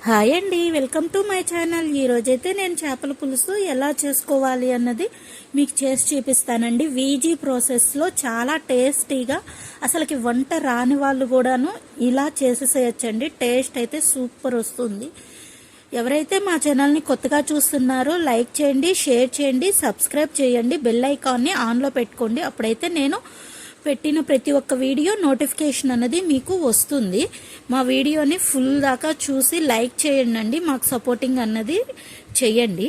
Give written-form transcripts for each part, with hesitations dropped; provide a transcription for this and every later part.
Hi అండి, welcome to my channel. ఈరోజైతే నేను చేపల పులుసు ఎలా చేసుకోవాలి అన్నది మీకు చేసి చూపిస్తానండి. వీజీ ప్రాసెస్లో చాలా టేస్టీగా, అసలుకి వంట రాని వాళ్ళు కూడాను ఇలా చేసేసేయచ్చండి. టేస్ట్ అయితే సూపర్ వస్తుంది. ఎవరైతే మా ఛానల్ని కొత్తగా చూస్తున్నారో లైక్ చేయండి, షేర్ చేయండి, సబ్స్క్రైబ్ చేయండి, బెల్ ఐకాన్ని ఆన్లో పెట్టుకోండి. అప్పుడైతే నేను పెట్టిన ప్రతి ఒక్క వీడియో నోటిఫికేషన్ అన్నది మీకు వస్తుంది. మా వీడియోని ఫుల్ దాకా చూసి లైక్ చేయండి, మాకు సపోర్టింగ్ అన్నది చేయండి.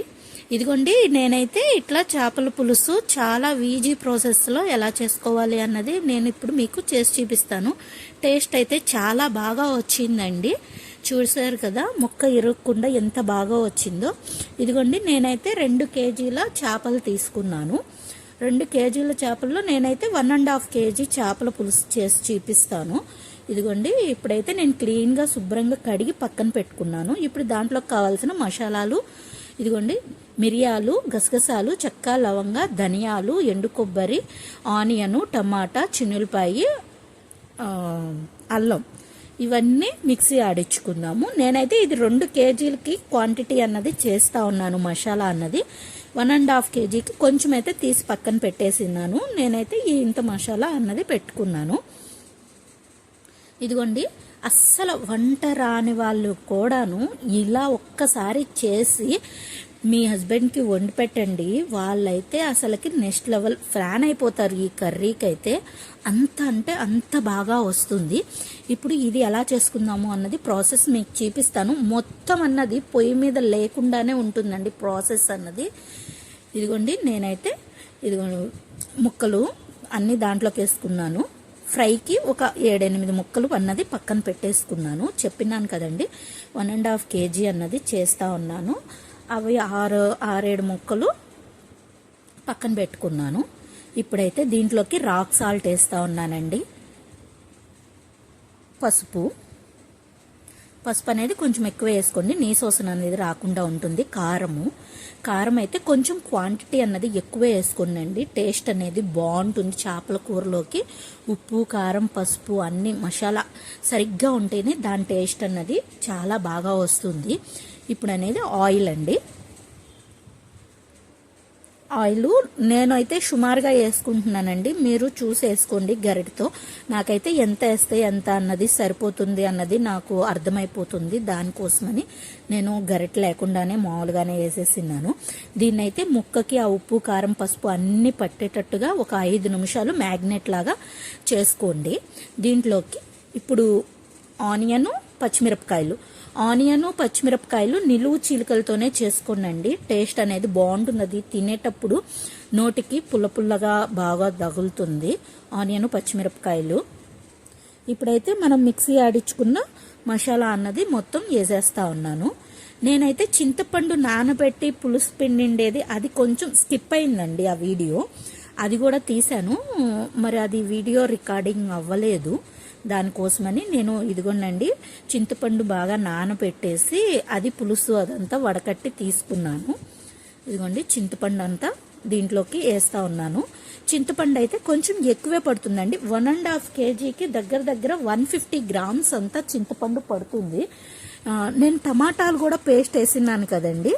ఇదిగోండి, నేనైతే ఇట్లా చేపల పులుసు చాలా ఈజీ ప్రాసెస్లో ఎలా చేసుకోవాలి అన్నది నేను ఇప్పుడు మీకు చేసి చూపిస్తాను. టేస్ట్ అయితే చాలా బాగా వచ్చిందండి. చూసారు కదా, ముక్క ఇరుక్కుండా ఎంత బాగా వచ్చిందో. ఇదిగోండి, నేనైతే 2 కేజీల చేపలు తీసుకున్నాను. 2 కేజీల చేపల్లో నేనైతే 1.5 కేజీ చేపల పులుసు చేసి చూపిస్తాను. ఇదిగోండి, ఇప్పుడైతే నేను క్లీన్గా శుభ్రంగా కడిగి పక్కన పెట్టుకున్నాను. ఇప్పుడు దాంట్లోకి కావాల్సిన మసాలాలు ఇదిగోండి: మిరియాలు, గసగసాలు, చెక్క, లవంగ, ధనియాలు, ఎండు కొబ్బరి, ఆనియను, టమాటా, చిన్నులపాయి, అల్లం, ఇవన్నీ మిక్సీ ఆడించుకుందాము. నేనైతే ఇది 2 కేజీలకి క్వాంటిటీ అన్నది చేస్తా ఉన్నాను. మసాలా అన్నది 1.5 కేజీకి కొంచెం అయితే తీసి పక్కన పెట్టేసిన్నాను. నేనైతే ఇంత మసాలా అన్నది పెట్టుకున్నాను. ఇదిగోండి, అస్సలు వంట రాని వాళ్ళు కూడాను ఇలా ఒక్కసారి చేసి మీ హస్బెండ్కి వండి పెట్టండి. వాళ్ళైతే అసలుకి నెక్స్ట్ లెవెల్ ఫ్యాన్ అయిపోతారు. ఈ కర్రీకి అయితే అంటే అంత బాగా వస్తుంది. ఇప్పుడు ఇది ఎలా చేసుకుందాము అన్నది ప్రాసెస్ మీకు చూపిస్తాను. మొత్తం అన్నది పొయ్యి మీద లేకుండానే ఉంటుందండి ప్రాసెస్ అన్నది. ఇదిగోండి, నేనైతే ముక్కలు అన్ని దాంట్లోకి వేసుకున్నాను. ఫ్రైకి ఒక 7-8 ముక్కలు అన్నది పక్కన పెట్టేసుకున్నాను. చెప్పినాను కదండి, 1.5 కేజీ అన్నది చేస్తా ఉన్నాను. అవి 6-7 ముక్కలు పక్కన పెట్టుకున్నాను. ఇప్పుడైతే దీంట్లోకి రాక్ సాల్ట్ వేస్తా ఉన్నానండి. పసుపు అనేది కొంచెం ఎక్కువ వేసుకోండి, నీసోసన అనేది రాకుండా ఉంటుంది. కారం అయితే కొంచెం క్వాంటిటీ అన్నది ఎక్కువ వేసుకోండి. టేస్ట్ అనేది బాగుంటుంది చేపల కూరలోకి. ఉప్పు, కారం, పసుపు అన్ని మసాలా సరిగ్గా ఉంటేనే దాని టేస్ట్ అన్నది చాలా బాగా వస్తుంది. ఇప్పుడు అనేది ఆయిల్ అండి. ఆయిల్ నేనైతే సుమారుగా వేసుకుంటున్నానండి. మీరు చూసి వేసుకోండి గరిటతో. నాకైతే ఎంత వేస్తే ఎంత అన్నది సరిపోతుంది అన్నది నాకు అర్థమైపోతుంది. దానికోసమని నేను గరిట లేకుండానే మామూలుగానే వేసేసిన్నాను. దీన్నైతే ముక్కకి ఆ ఉప్పు, కారం, పసుపు అన్ని పట్టేటట్టుగా ఒక 5 నిమిషాలు మ్యాగ్నెట్ లాగా చేసుకోండి. దీంట్లోకి ఇప్పుడు ఆనియను, పచ్చిమిరపకాయలు నిలువు చీలికలతోనే చేసుకోండి. టేస్ట్ అనేది బాగుంటుంది. అది తినేటప్పుడు నోటికి పుల్లగా బాగా తగులుతుంది ఆనియన్, పచ్చిమిరపకాయలు. ఇప్పుడైతే మనం మిక్సీ ఆడించుకున్న మసాలా అన్నది మొత్తం వేసేస్తా ఉన్నాను. నేనైతే చింతపండు నానబెట్టి పులుసు పిండిండేది అది కొంచెం స్కిప్ అయిందండి. ఆ వీడియో అది కూడా తీశాను, మరి అది వీడియో రికార్డింగ్ అవ్వలేదు. దానికోసమని నేను ఇదిగోనండి చింతపండు బాగా నానబెట్టేసి అది పులుసు అదంతా వడకట్టి తీసుకున్నాను. ఇదిగోండి, చింతపండు అంతా దీంట్లోకి వేస్తా ఉన్నాను. చింతపండు అయితే కొంచెం ఎక్కువే పడుతుందండి. 1.5 కేజీకి దగ్గర 150 గ్రామ్స్ అంతా చింతపండు పడుతుంది. నేను టమాటాలు కూడా పేస్ట్ వేసినాను కదండి,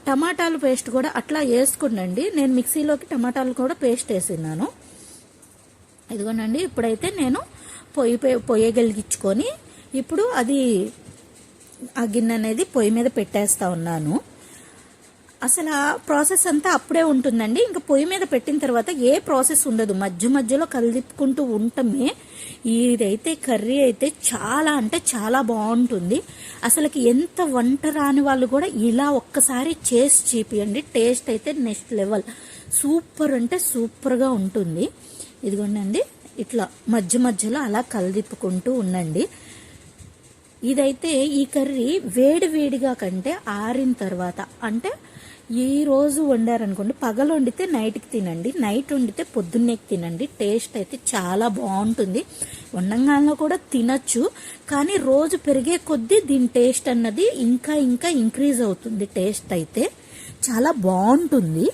టమాటాల పేస్ట్ కూడా అట్లా వేసుకున్నాండి. నేను మిక్సీలోకి టమాటాలు కూడా పేస్ట్ వేసినాను. ఇదిగోనండి, ఇప్పుడైతే నేను పొయ్యి వెలిగించుకొని ఇప్పుడు అది ఆ గిన్నె అనేది పొయ్యి మీద పెట్టేస్తా ఉన్నాను. అసలు ఆ ప్రాసెస్ అంతా అప్పుడే ఉంటుందండి. ఇంకా పొయ్యి మీద పెట్టిన తర్వాత ఏ ప్రాసెస్ ఉండదు, మధ్యలో కలిపుకుంటూ ఉండటమే. ఇదైతే కర్రీ అయితే చాలా బాగుంటుంది. అసలుకి ఎంత వంట రాని వాళ్ళు కూడా ఇలా ఒక్కసారి చేసి చూపియండి. టేస్ట్ అయితే నెక్స్ట్ లెవెల్, సూపర్గా ఉంటుంది. ఇదిగోండి, ఇట్లా మధ్యలో అలా కలిపుకుంటూ ఉండండి. ఇదైతే ఈ కర్రీ వేడిగా కంటే ఆరిన తర్వాత, అంటే ఈ రోజు వండారనుకోండి, పగలు వండితే నైట్కి తినండి, నైట్ వండితే పొద్దున్నేకి తినండి. టేస్ట్ అయితే చాలా బాగుంటుంది. వండంగానే కూడా తినచ్చు, కానీ రోజు పెరిగే కొద్దీ దీని టేస్ట్ అన్నది ఇంకా ఇంక్రీజ్ అవుతుంది. టేస్ట్ అయితే చాలా బాగుంటుంది.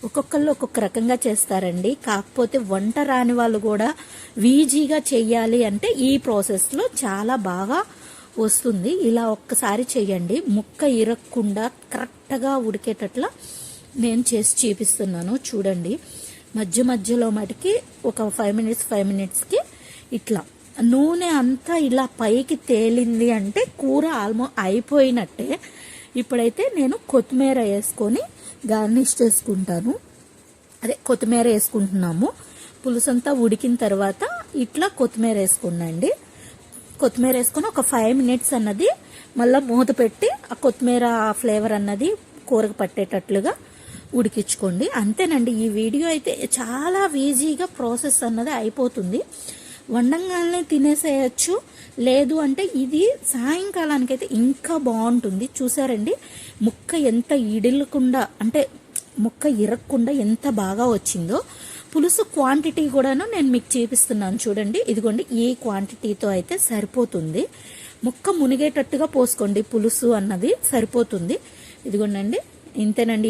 ఒక్కొక్కళ్ళు ఒక్కొక్క రకంగా చేస్తారండి. కాకపోతే వంట రాని వాళ్ళు కూడా ఈజీగా చెయ్యాలి అంటే ఈ ప్రాసెస్లో చాలా బాగా వస్తుంది. ఇలా ఒక్కసారి చేయండి, ముక్క ఇరక్కుండా కరెక్ట్గా ఉడికేటట్లా నేను చేసి చూపిస్తున్నాను చూడండి. మధ్య మధ్యలో మటుకి ఒక 5 మినిట్స్కి ఇట్లా నూనె అంతా ఇలా పైకి తేలింది అంటే కూర ఆల్మోస్ట్ అయిపోయినట్టే. ఇప్పుడైతే నేను కొత్తిమీర వేసుకొని గార్నిష్ చేసుకుంటాను. కొత్తిమీర వేసుకుంటున్నాము. పులుసు అంతా ఉడికిన తర్వాత ఇట్లా కొత్తిమీర వేసుకున్నాండి. కొత్తిమీర వేసుకొని ఒక 5 మినిట్స్ అన్నది మళ్ళీ మూత పెట్టి ఆ కొత్తిమీర ఫ్లేవర్ అన్నది కూరకు పట్టేటట్లుగా ఉడికించుకోండి. అంతేనండి. ఈ వీడియో అయితే చాలా ఈజీగా ప్రాసెస్ అన్నది అయిపోతుంది. వండంగానే తినేసేయచ్చు. లేదు అంటే ఇది సాయంకాలానికి అయితే ఇంకా బాగుంటుంది. చూసారండి ముక్క ఎంత ఇడలకుండా అంటే ముక్క ఇరక్కుండా ఎంత బాగా వచ్చిందో. పులుసు క్వాంటిటీ కూడాను నేను మీకు చూపిస్తున్నాను చూడండి. ఇదిగోండి ఈ క్వాంటిటీతో అయితే సరిపోతుంది. ముక్క మునిగేటట్టుగా పోసుకోండి, పులుసు అన్నది సరిపోతుంది. ఇదిగోండి ఇంతేనండి.